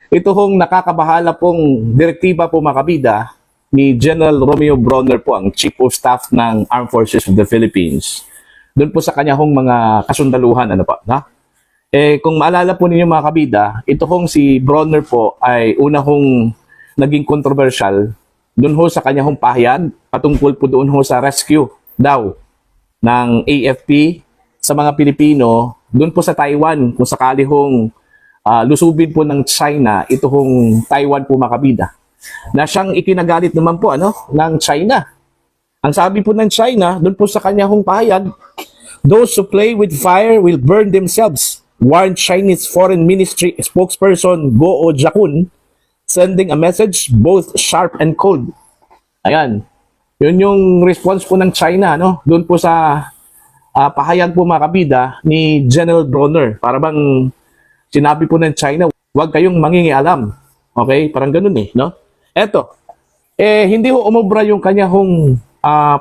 ito hong nakakabahala pong direktiba po mga kabida ni General Romeo Bronner po, ang Chief of Staff ng Armed Forces of the Philippines. Doon po sa kanya hong mga kasundaluhan, ano pa, na? Kung maalala po ninyo mga kabida, ito hong si Bronner po ay una hong naging controversial doon ho sa kanya hong pahayag patungkol po doon ho sa rescue daw ng AFP sa mga Pilipino doon po sa Taiwan kung sakali hong lusubin po ng China ito hong Taiwan po mga kabida na siyang ikinagalit naman po ng China. Ang sabi po ng China doon po sa kanya hong pahayag, "Those who play with fire will burn themselves," warned Chinese Foreign Ministry spokesperson Guo Jiakun, sending a message both sharp and cold. Ayan. Yun yung response po ng China, doon po sa pahayag po mga kabida ni General Bronner. Para bang sinabi po ng China, huwag kayong mangingialam. Okay? Parang ganun no? Eto, hindi ho umubra yung kanya hong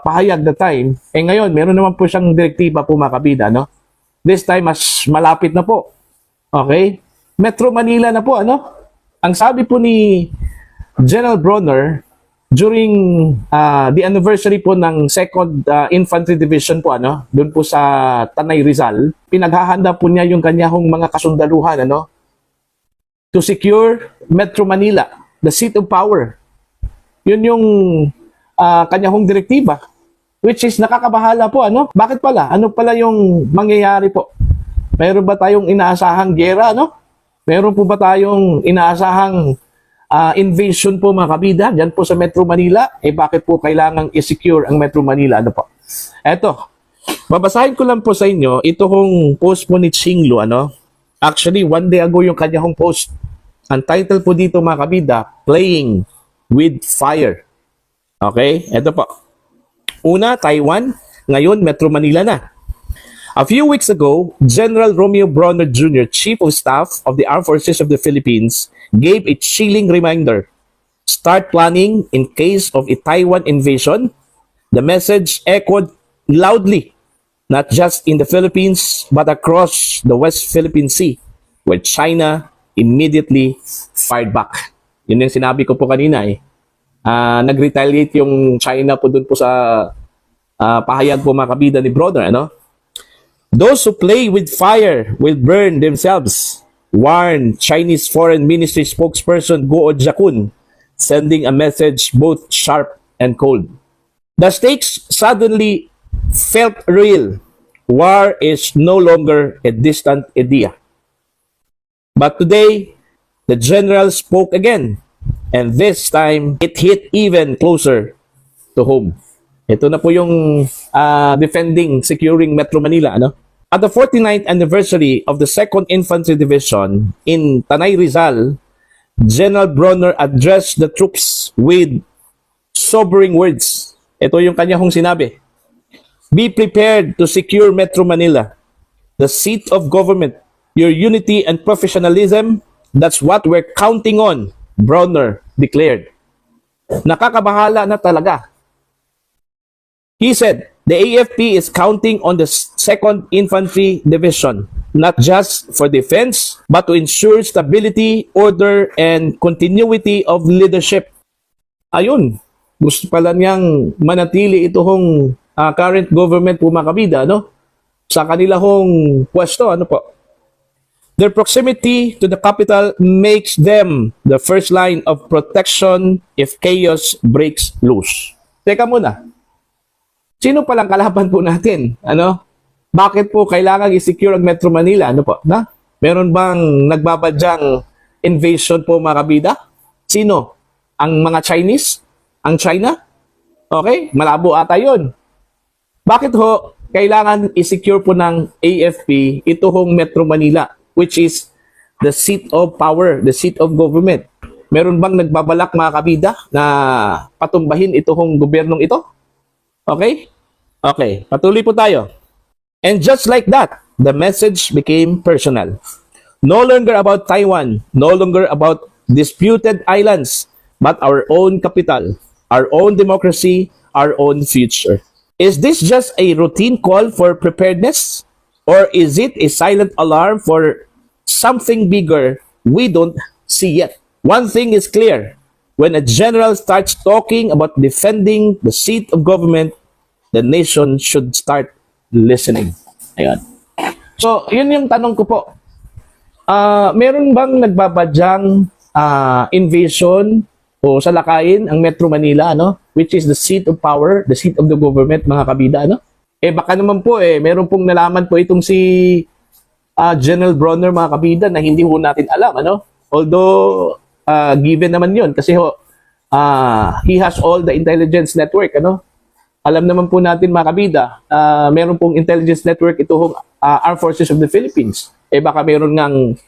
pahayag that time. Ngayon, meron naman po siyang direktiba po mga kabida, This time, mas malapit na po. Okay? Metro Manila na po, Ang sabi po ni General Bronner, during the anniversary po ng 2nd Infantry Division po, doon po sa Tanay Rizal, pinaghahanda po niya yung kanyang mga kasundaluhan, to secure Metro Manila, the seat of power. Yun yung kanyang direktiba, which is nakakabahala po, Bakit pala? Ano pala yung mangyayari po? Mayroon ba tayong inaasahang gera, Meron po ba tayong inaasahang invasion po mga kabida dyan po sa Metro Manila? Bakit po kailangang i-secure ang Metro Manila? Ano po? Eto, babasahin ko lang po sa inyo, ito hong post po ni Chinglo, Actually, 1 day ago yung kanya hong post. Ang title po dito mga kabida, "Playing with Fire." Okay? Eto po. Una, Taiwan. Ngayon, Metro Manila na. A few weeks ago, General Romeo Bronner Jr., Chief of Staff of the Armed Forces of the Philippines, gave a chilling reminder. Start planning in case of a Taiwan invasion. The message echoed loudly, not just in the Philippines, but across the West Philippine Sea, where China immediately fired back. Yun yung sinabi ko po kanina nag-retaliate yung China po dun po sa pahayag po mga kabida ni Bronner, "Those who play with fire will burn themselves," warned Chinese Foreign Ministry spokesperson Guo Jiakun, sending a message both sharp and cold. The stakes suddenly felt real. War is no longer a distant idea. But today, the general spoke again, and this time, it hit even closer to home. Ito na po yung defending, securing Metro Manila, At the 49th anniversary of the 2nd Infantry Division in Tanay Rizal, General Bronner addressed the troops with sobering words. Ito yung kanya hong sinabi. "Be prepared to secure Metro Manila, the seat of government. Your unity and professionalism, that's what we're counting on," Bronner declared. Nakakabahala na talaga. He said, "The AFP is counting on the 2nd Infantry Division, not just for defense, but to ensure stability, order, and continuity of leadership." Ayun, gusto pala niyang manatili ito hong current government po mga kabida, sa kanila hong pwesto, po. "Their proximity to the capital makes them the first line of protection if chaos breaks loose." Teka muna. Sino palang kalaban po natin? Bakit po kailangan i-secure ang Metro Manila? Meron bang nagbabadyang invasion po mga kabida? Sino? Ang mga Chinese? Ang China? Okay? Malabo ata yun. Bakit ho kailangan i-secure po ng AFP ito hong Metro Manila, which is the seat of power, the seat of government? Meron bang nagbabalak mga kabida na patumbahin ito hong gobyernong ito? Okay? Okay, patuloy po tayo. And just like that, the message became personal. No longer about Taiwan, no longer about disputed islands, but our own capital, our own democracy, our own future. Is this just a routine call for preparedness? Or is it a silent alarm for something bigger we don't see yet. One thing is clear. When a general starts talking about defending the seat of government, the nation should start listening. Ayan. So, yun yung tanong ko po. Meron bang nagbabadyang invasion o salakayin ang Metro Manila, ano? Which is the seat of power, the seat of the government, mga kabida, ano? Baka naman po, meron pong nalaman po itong si General Bronner, mga kabida, na hindi ho natin alam, ano? Although, given naman yun, kasi he has all the intelligence network, ano? Alam naman po natin, mga kabida, meron pong intelligence network itong Armed Forces of the Philippines. Baka meron ngang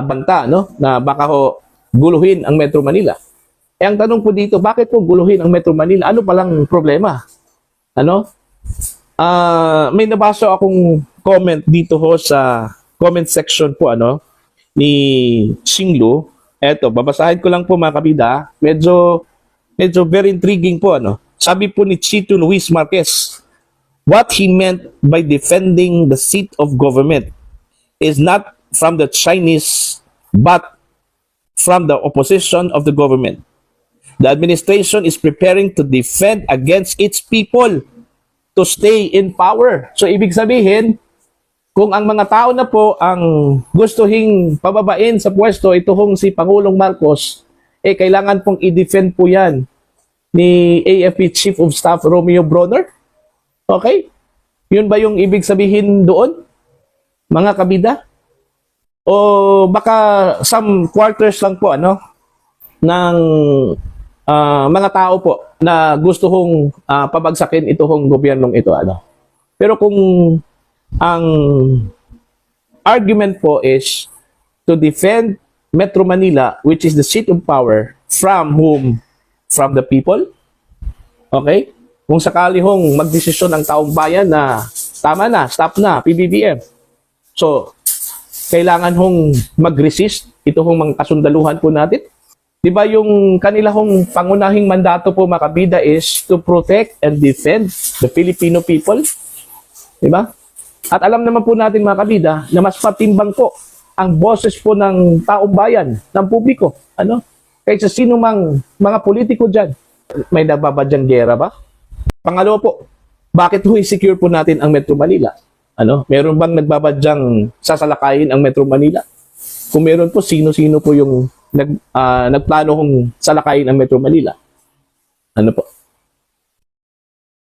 banta, no? Na baka ho guluhin ang Metro Manila. Ang tanong po dito, bakit po guluhin ang Metro Manila? Ano palang problema? Ano? May nabasa akong comment dito ho sa comment section po, ano, ni Xinglu. Eto, babasahin ko lang po, mga kabida. Medyo very intriguing po, ano. Sabi po ni Chito Luis Marquez, what he meant by defending the seat of government is not from the Chinese but from the opposition of the government. The administration is preparing to defend against its people to stay in power. So, ibig sabihin, kung ang mga tao na po ang gustuhing pababain sa pwesto, ito hong si Pangulong Marcos, kailangan pong i-defend po yan ni AFP Chief of Staff Romeo Bronner. Okay? Yun ba yung ibig sabihin doon, mga kabida? O baka some quarters lang po, ano, ng mga tao po na gusto hong pabagsakin itong gobyernong ito, ano. Pero kung ang argument po is to defend Metro Manila, which is the seat of power, from whom? From the people. Okay? Kung sakali hong magdesisyon ang taong bayan na tama na, stop na, PBBM. So, kailangan hong mag-resist ito hong mga kasundaluhan po natin. Di ba yung kanila hong pangunahing mandato po, mga kabida, is to protect and defend the Filipino people? Di ba? At alam naman po natin, mga kabida, na mas patimbang po ang boses po ng taong bayan, ng publiko, ano? Kaysa sino mang mga politiko dyan. May nababadyang gera ba? Pangalawa po, bakit ho i-secure po natin ang Metro Manila? Ano? Meron bang nagbabadyang sasalakayin ang Metro Manila? Kung meron po, sino-sino po yung nagplano kong salakayin ang Metro Manila? Ano po?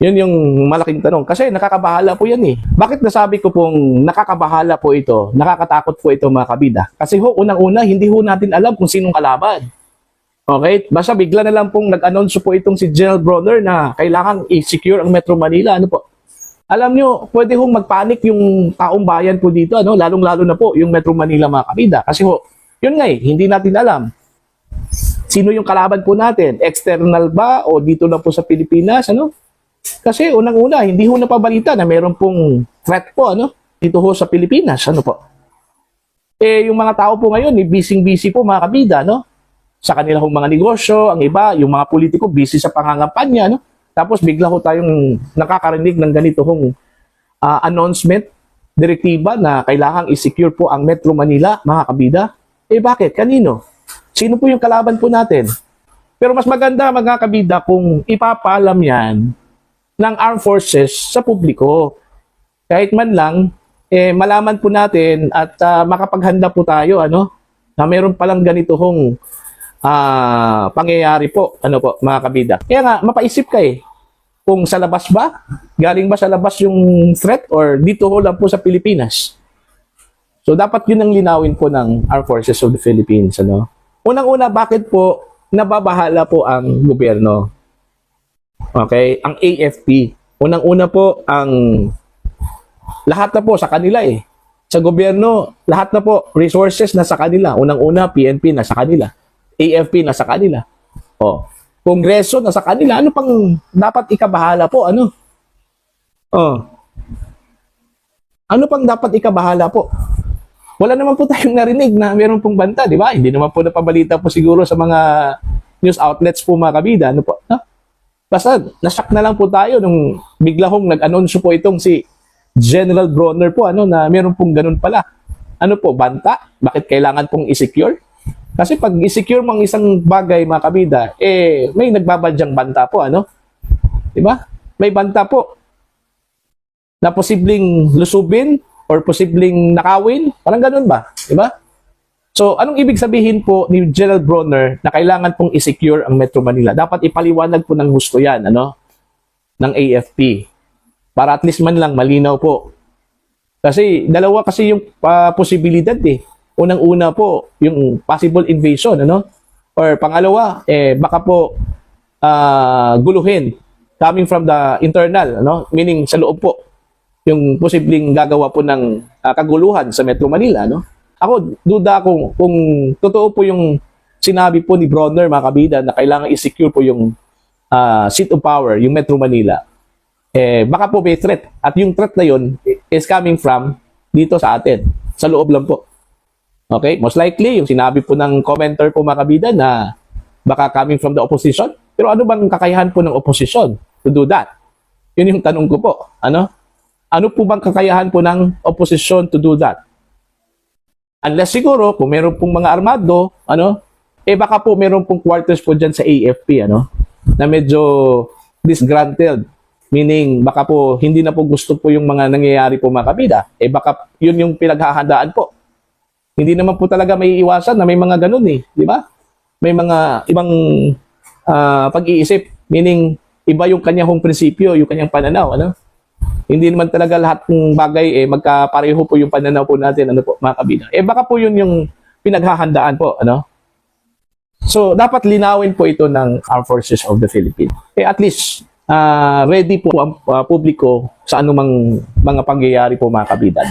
Yun yung malaking tanong. Kasi nakakabahala po yan eh. Bakit nasabi ko pong nakakabahala po ito, nakakatakot po ito, mga kabida? Kasi ho, unang-una, hindi ho natin alam kung sinong kalaban. Okay? Basta bigla na lang pong nag-announce po itong si General Bronner na kailangan i-secure ang Metro Manila. Ano po? Alam nyo, pwede hong magpanik yung taong bayan po dito, ano? Lalong-lalo na po yung Metro Manila, mga kabida. Kasi ho, yun nga eh, hindi natin alam. Sino yung kalaban po natin? External ba o dito na po sa Pilipinas, ano? Kasi unang-una, hindi ho napabalita na meron pong threat po, ano? Dito ho sa Pilipinas, ano po? Yung mga tao po ngayon, busy-busy po, mga kabida, no? Sa kanila hong mga negosyo, ang iba, yung mga politiko, busy sa pangangampanya, no? Tapos bigla ho tayong nakakarinig ng ganito hong announcement, direktiba na kailangang i-secure po ang Metro Manila, mga kabida. Bakit? Kanino? Sino po yung kalaban po natin? Pero mas maganda, mga kabida, kung ipapalam yan ng armed forces sa publiko. Kahit man lang, malaman po natin at makapaghanda po tayo, ano, na meron palang ganito hong pangyayari po, ano po, mga kabida. Kaya nga, mapaisip ka eh, kung sa labas ba, galing ba sa labas yung threat or dito ho lang po sa Pilipinas. So, dapat yun ang linawin po ng Armed Forces of the Philippines, ano. Unang-una, bakit po nababahala po ang gobyerno? Okay, ang AFP. Unang-una po, ang lahat na po sa kanila eh. Sa gobyerno, lahat na po, resources na sa kanila. Unang-una, PNP na sa kanila. AFP na sa kanila. O, Kongreso na sa kanila. Ano pang dapat ikabahala po? Ano? Ano pang dapat ikabahala po? Wala naman po tayong narinig na meron pong banta, di ba? Hindi naman po napabalita po siguro sa mga news outlets po, mga kabida. Ano po? Ha? Basta, nasyak na lang po tayo nung bigla hong nag-announce po itong si General Bronner po, ano, na meron pong ganun pala. Ano po, banta? Bakit kailangan pong i-secure? Kasi pag i-secure mo ang isang bagay, mga kabida, may nagbabadyang banta po, ano? Di ba? May banta po na posibleng lusubin or posibleng nakawin. Parang ganun ba? Di ba? So, anong ibig sabihin po ni General Bronner na kailangan pong i-secure ang Metro Manila? Dapat ipaliwanag po ng gusto yan, ano? Ng AFP. Para at least man lang malinaw po. Kasi dalawa kasi yung posibilidad eh. Unang-una po, yung possible invasion, ano? Or pangalawa, baka po guluhin coming from the internal, ano? Meaning sa loob po, yung posibleng gagawa po ng kaguluhan sa Metro Manila, no? Ako, duda kung totoo po yung sinabi po ni Bronner, mga kabida, na kailangan i-secure po yung seat of power, yung Metro Manila. Baka po may threat. At yung threat na yun is coming from dito sa atin. Sa loob lang po. Okay? Most likely, yung sinabi po ng commenter po, mga kabida, na baka coming from the opposition. Pero ano bang kakayahan po ng opposition to do that? Yun yung tanong ko po. Ano? Ano po bang kakayahan po ng opposition to do that? Unless siguro, kung meron pong mga armado, ano, baka po meron pong quarters po dyan sa AFP, ano, na medyo disgruntled. Meaning, baka po hindi na po gusto po yung mga nangyayari po, mga kabida. Baka yun yung pinaghahandaan po. Hindi naman po talaga may iwasan na may mga ganun eh. Di ba? May mga ibang pag-iisip. Meaning, iba yung kanyang prinsipyo, yung kanyang pananaw, ano. Hindi naman talaga lahat ng bagay magkapareho po yung pananaw po natin, ano po, mga kabida. Baka po yun yung pinaghahandaan po, ano? So, dapat linawin po ito ng Armed Forces of the Philippines. At least, ready po ang publiko sa anumang mga pangyayari po, mga kabida.